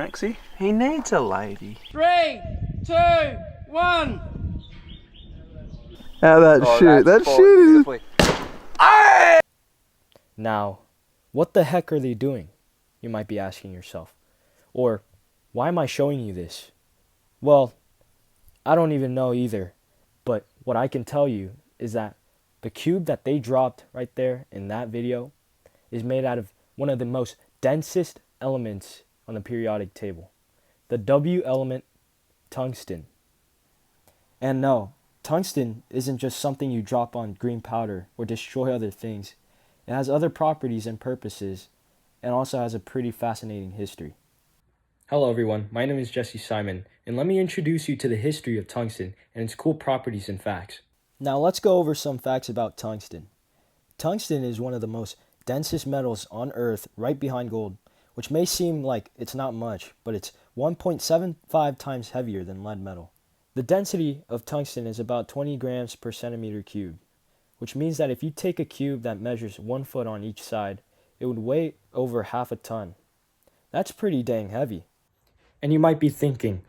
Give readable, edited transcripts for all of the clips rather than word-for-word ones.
Maxie? He needs a lady. 3, 2, 1. How that shit? That shit is... Now, what the heck are they doing? You might be asking yourself. Or, why am I showing you this? Well, I don't even know either. But what I can tell you is that the cube that they dropped right there in that video is made out of one of the most densest elements on the periodic table. The W element, tungsten. And no, tungsten isn't just something you drop on green powder or destroy other things. It has other properties and purposes, and also has a pretty fascinating history. Hello everyone, my name is jsimon, and let me introduce you to the history of tungsten and its cool properties and facts. Now let's go over some facts about tungsten. Tungsten is one of the most densest metals on Earth, right behind gold, which may seem like it's not much, but it's 1.75 times heavier than lead metal. The density of tungsten is about 20 grams per centimeter cubed, which means that if you take a cube that measures 1 foot on each side, it would weigh over half a ton. That's pretty dang heavy. And you might be thinking,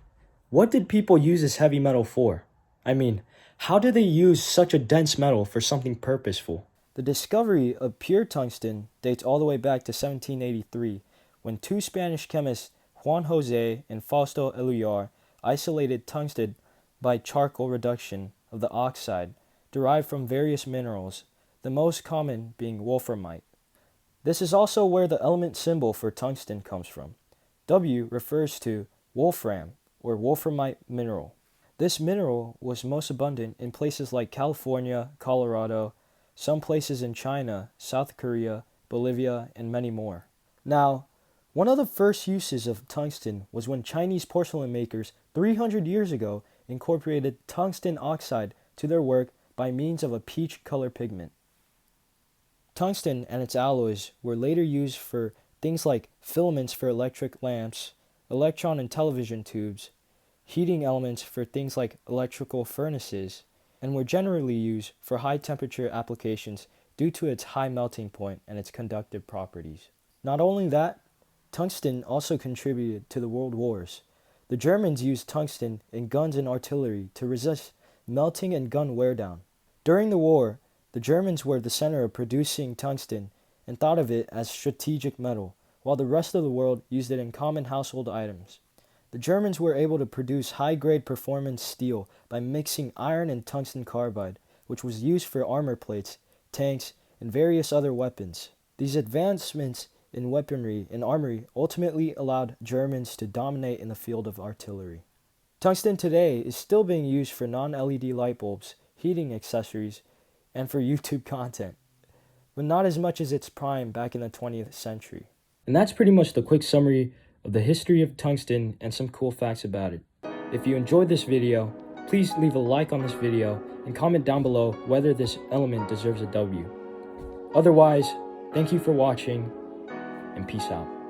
what did people use this heavy metal for? I mean, how did they use such a dense metal for something purposeful? The discovery of pure tungsten dates all the way back to 1783, when two Spanish chemists, Juan Jose and Fausto Eluyar, isolated tungsten by charcoal reduction of the oxide derived from various minerals, the most common being wolframite. This is also where the element symbol for tungsten comes from. W refers to wolfram, or wolframite mineral. This mineral was most abundant in places like California, Colorado, some places in China, South Korea, Bolivia, and many more. Now, one of the first uses of tungsten was when Chinese porcelain makers 300 years ago incorporated tungsten oxide to their work by means of a peach color pigment. Tungsten and its alloys were later used for things like filaments for electric lamps, electron and television tubes, heating elements for things like electrical furnaces, and were generally used for high temperature applications due to its high melting point and its conductive properties. Not only that, tungsten also contributed to the world wars. The Germans used tungsten in guns and artillery to resist melting and gun wear down. During the war, the Germans were the center of producing tungsten and thought of it as strategic metal, while the rest of the world used it in common household items. The Germans were able to produce high-grade performance steel by mixing iron and tungsten carbide, which was used for armor plates, tanks, and various other weapons. These advancements in weaponry and armory ultimately allowed Germans to dominate in the field of artillery. Tungsten today is still being used for non-LED light bulbs, heating accessories, and for YouTube content, but not as much as its prime back in the 20th century. And that's pretty much the quick summary of the history of tungsten and some cool facts about it. If you enjoyed this video, please leave a like on this video and comment down below whether this element deserves a W. Otherwise, thank you for watching, and peace out.